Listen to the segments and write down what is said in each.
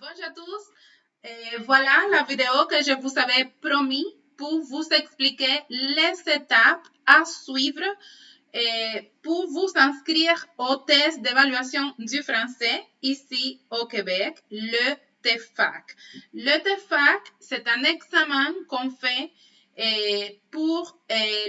Bonjour à tous. Voilà la vidéo que je vous avais promis pour vous expliquer les étapes à suivre pour vous inscrire au test d'évaluation du français ici au Québec, le TEFAC. Le TEFAC, c'est un examen qu'on fait pour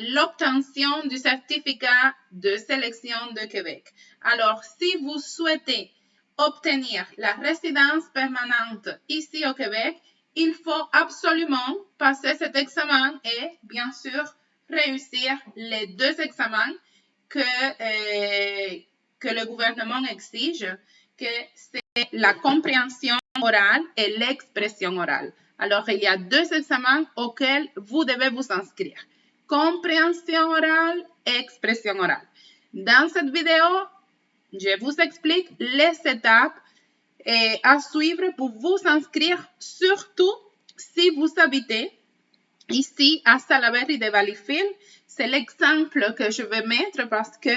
l'obtention du certificat de sélection de Québec. Alors, si vous souhaitez obtenir la résidence permanente ici au Québec, il faut absolument passer cet examen et, bien sûr, réussir les deux examens que le gouvernement exige, que c'est la compréhension orale et l'expression orale. Alors, il y a deux examens auxquels vous devez vous inscrire. Compréhension orale et expression orale. Dans cette vidéo, je vous explique les étapes à suivre pour vous inscrire, surtout si vous habitez ici à Salaberry de Valleyfield. C'est l'exemple que je vais mettre parce que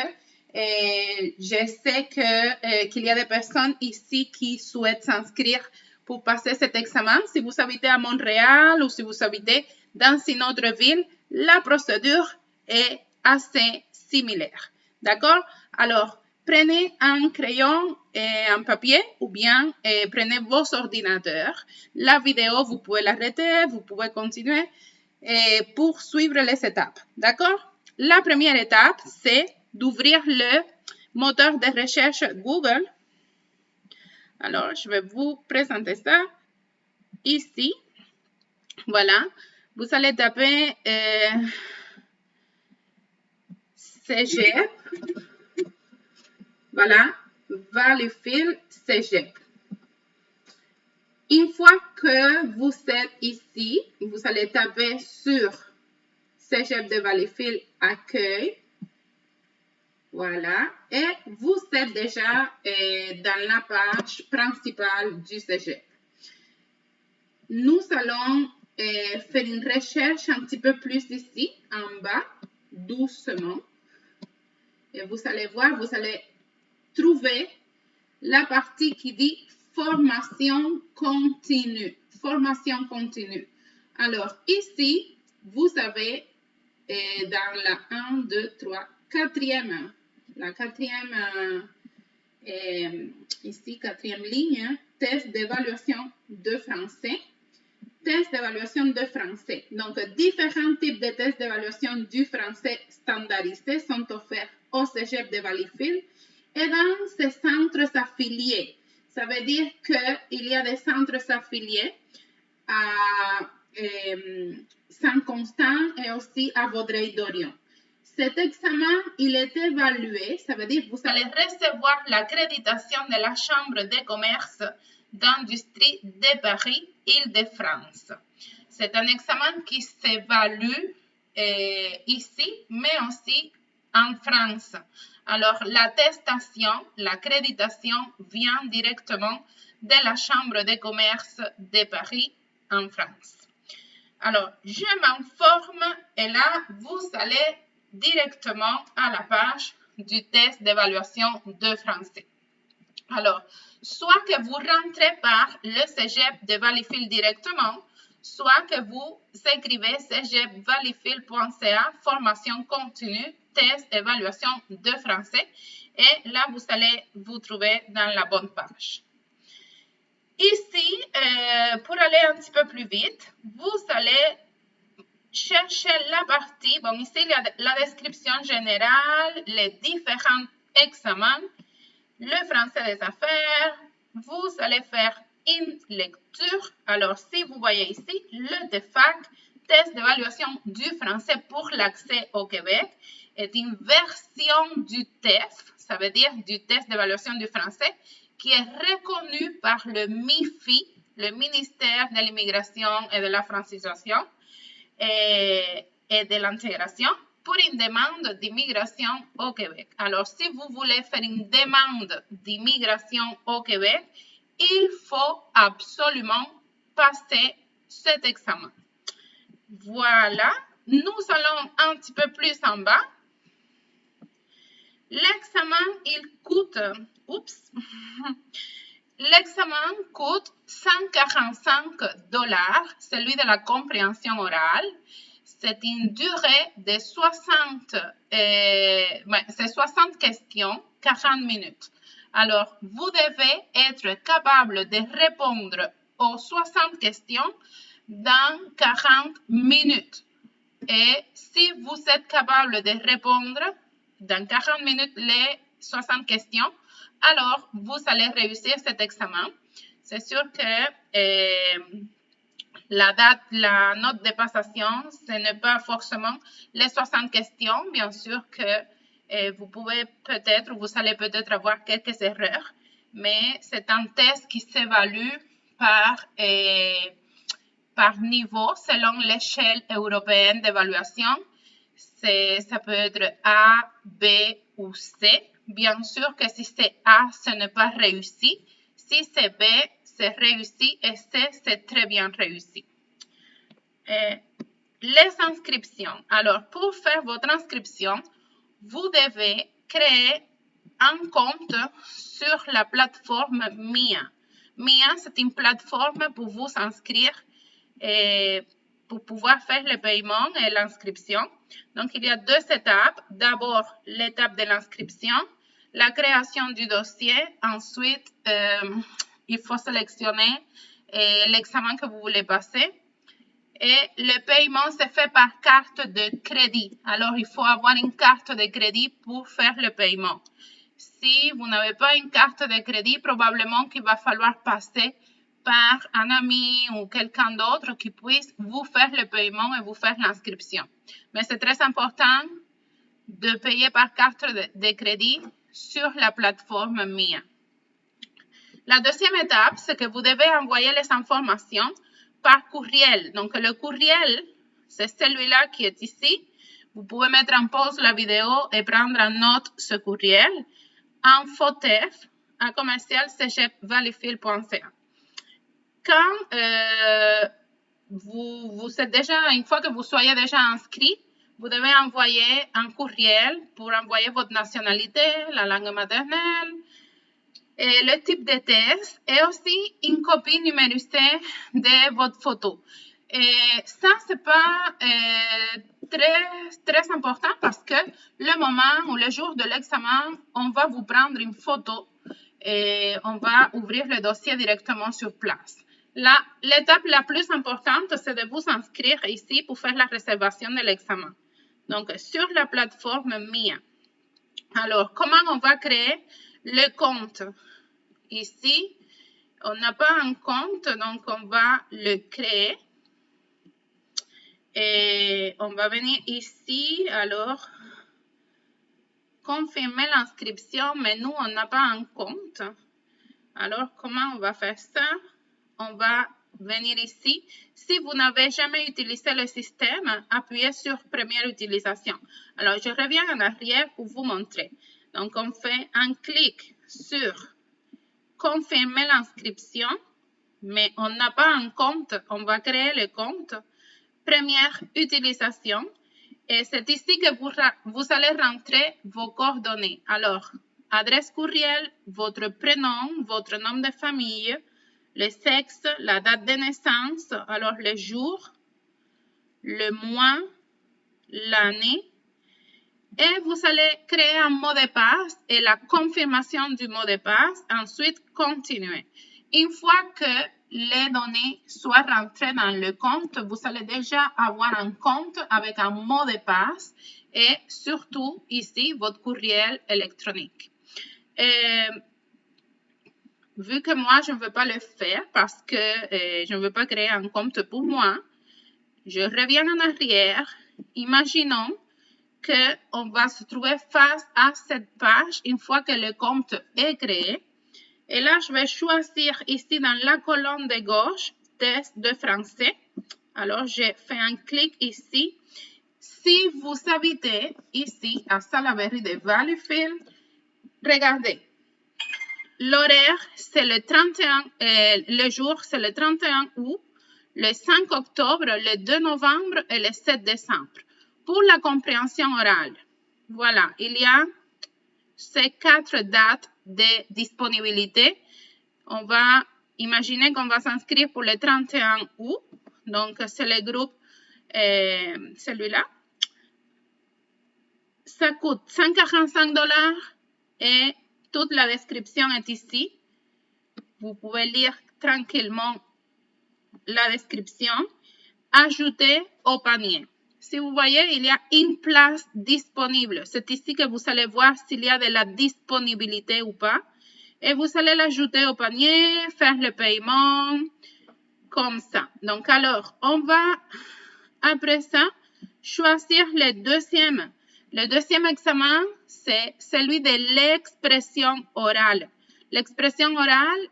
je sais qu'il y a des personnes ici qui souhaitent s'inscrire pour passer cet examen. Si vous habitez à Montréal ou si vous habitez dans une autre ville, la procédure est assez similaire. D'accord? Alors, prenez un crayon et un papier ou bien prenez vos ordinateurs. La vidéo, vous pouvez l'arrêter, vous pouvez continuer pour suivre les étapes. D'accord? La première étape, c'est d'ouvrir le moteur de recherche Google. Alors, je vais vous présenter ça ici. Voilà. Vous allez taper Cégep. Voilà. Valleyfield Cégep. Une fois que vous êtes ici, vous allez taper sur Cégep de Valleyfield Accueil. Voilà. Et vous êtes déjà dans la page principale du Cégep. Nous allons faire une recherche un petit peu plus ici, en bas, doucement. Et vous allez voir, vous allez trouver la partie qui dit formation continue. Formation continue. Alors, ici, vous avez dans la 1, 2, 3, quatrième, la quatrième, ici, quatrième ligne, test d'évaluation de français. Test d'évaluation de français. Donc, différents types de tests d'évaluation du français standardisés sont offerts au Cégep de Valleyfield et dans ces centres affiliés. Ça veut dire qu'il y a des centres affiliés à Saint-Constant et aussi à Vaudreuil-Dorion. Cet examen, il est évalué, ça veut dire que vous allez recevoir l'accréditation de la Chambre de commerce d'industrie de Paris, Île-de-France. C'est un examen qui s'évalue ici, mais aussi en France. Alors, l'attestation, l'accréditation vient directement de la Chambre de commerce de Paris en France. Alors, je m'informe et là, vous allez directement à la page du test d'évaluation de français. Alors, soit que vous rentrez par le Cégep de Valleyfield directement, soit que vous écrivez cégepvalleyfield.ca, formation continue, test évaluation de français, et là, vous allez vous trouver dans la bonne page. Ici, pour aller un petit peu plus vite, vous allez chercher la partie, bon, ici, il y a la description générale, les différents examens, le français des affaires, vous allez faire une lecture. Alors, si vous voyez ici, le TEFAC, test d'évaluation du français pour l'accès au Québec, est une version du TEF, ça veut dire du test d'évaluation du français, qui est reconnu par le MIFI, le ministère de l'Immigration et de la Francisation et de l'Intégration, pour une demande d'immigration au Québec. Alors, si vous voulez faire une demande d'immigration au Québec, il faut absolument passer cet examen. Voilà, nous allons un petit peu plus en bas. L'examen, il coûte, L'examen coûte 145 $, celui de la compréhension orale. C'est une durée de 60 questions, 40 minutes. Alors, vous devez être capable de répondre aux 60 questions dans 40 minutes. Et si vous êtes capable de répondre dans 40 minutes les 60 questions, alors vous allez réussir cet examen. C'est sûr que la note de passation, ce n'est pas forcément les 60 questions. Bien sûr que vous pouvez peut-être, vous allez peut-être avoir quelques erreurs, mais c'est un test qui s'évalue par niveau selon l'échelle européenne d'évaluation. Ça peut être A, B ou C. Bien sûr que si c'est A, ce n'est pas réussi. Si c'est B, c'est réussi et C, c'est très bien réussi. Les inscriptions. Alors, pour faire votre inscription, vous devez créer un compte sur la plateforme MIA. MIA, c'est une plateforme pour vous inscrire et pour pouvoir faire le paiement et l'inscription. Donc, il y a deux étapes. D'abord, l'étape de l'inscription, la création du dossier. Ensuite, il faut sélectionner l'examen que vous voulez passer. Et le paiement se fait par carte de crédit. Alors, il faut avoir une carte de crédit pour faire le paiement. Si vous n'avez pas une carte de crédit, probablement qu'il va falloir passer par un ami ou quelqu'un d'autre qui puisse vous faire le paiement et vous faire l'inscription. Mais c'est très important de payer par carte de crédit sur la plateforme MIA. La deuxième étape, c'est que vous devez envoyer les informations par courriel. Donc, le courriel, c'est celui-là qui est ici. Vous pouvez mettre en pause la vidéo et prendre en note ce courriel. infotef@commercialcegeppvalleyfield.ca. Quand vous êtes déjà, une fois que vous soyez déjà inscrit, vous devez envoyer un courriel pour envoyer votre nationalité, la langue maternelle, et le type de test et aussi une copie numérisée de votre photo. Et ça, c'est pas très important parce que le moment ou le jour de l'examen, on va vous prendre une photo et on va ouvrir le dossier directement sur place. L'étape la plus importante, c'est de vous inscrire ici pour faire la réservation de l'examen. Donc, sur la plateforme MIA. Alors, comment on va créer le compte? Ici, on n'a pas un compte, donc on va le créer. Et on va venir ici, alors, confirmer l'inscription, mais nous, on n'a pas un compte. Alors, comment on va faire ça? On va venir ici. Si vous n'avez jamais utilisé le système, appuyez sur Première utilisation. Alors, je reviens en arrière pour vous montrer. Donc, on fait un clic sur confirmer l'inscription, mais on n'a pas un compte. On va créer le compte. Première utilisation. Et c'est ici que vous allez rentrer vos coordonnées. Alors, adresse courriel, votre prénom, votre nom de famille, le sexe, la date de naissance, alors le jour, le mois, l'année. Et vous allez créer un mot de passe et la confirmation du mot de passe. Ensuite, continuer. Une fois que les données soient rentrées dans le compte, vous allez déjà avoir un compte avec un mot de passe et surtout ici, votre courriel électronique. Vu que moi, je ne veux pas le faire parce que je ne veux pas créer un compte pour moi, je reviens en arrière. Imaginons qu'on va se trouver face à cette page une fois que le compte est créé. Et là, je vais choisir ici dans la colonne de gauche, test de français. Alors, je fais un clic ici. Si vous habitez ici à Salaberry de Valleyfield, regardez. L'horaire, c'est le 31, le jour, c'est le 31 août, le 5 octobre, le 2 novembre et le 7 décembre. Pour la compréhension orale, voilà, il y a ces 4 dates de disponibilité. On va imaginer qu'on va s'inscrire pour le 31 août. Donc, c'est le groupe, celui-là. Ça coûte 145 $ et toute la description est ici. Vous pouvez lire tranquillement la description. Ajouter au panier. Si vous voyez, il y a une place disponible. C'est ici que vous allez voir s'il y a de la disponibilité ou pas. Et vous allez l'ajouter au panier, faire le paiement, comme ça. Donc, alors, on va, après ça, choisir le deuxième. Le deuxième examen, c'est celui de l'expression orale. L'expression orale,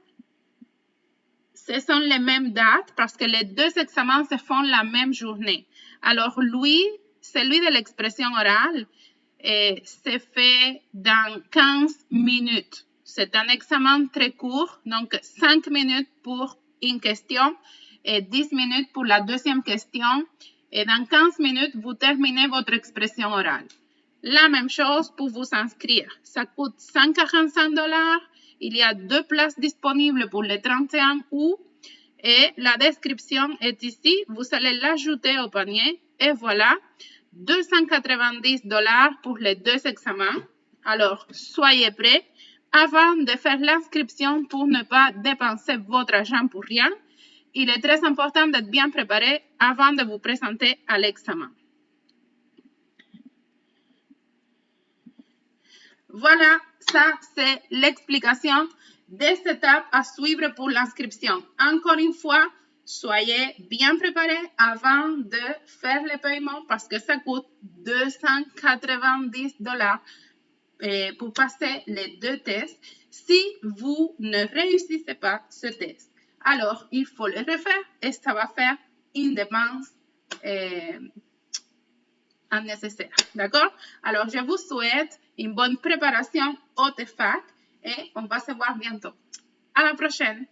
ce sont les mêmes dates parce que les deux examens se font la même journée. Alors, lui, celui de l'expression orale, se fait dans 15 minutes. C'est un examen très court, donc 5 minutes pour une question et 10 minutes pour la deuxième question. Et dans 15 minutes, vous terminez votre expression orale. La même chose pour vous inscrire. Ça coûte 145 $. Il y a 2 places disponibles pour le 31 août et la description est ici. Vous allez l'ajouter au panier et voilà, 290 $ pour les deux examens. Alors, soyez prêts avant de faire l'inscription pour ne pas dépenser votre argent pour rien. Il est très important d'être bien préparé avant de vous présenter à l'examen. Voilà, ça c'est l'explication des étapes à suivre pour l'inscription. Encore une fois, soyez bien préparés avant de faire le paiement parce que ça coûte 290 $ pour passer les deux tests si vous ne réussissez pas ce test. Alors, il faut le refaire et ça va faire une dépense nécessaire. D'accord? Alors, je vous souhaite une bonne préparation au TEFAC et on va se voir bientôt. À la prochaine!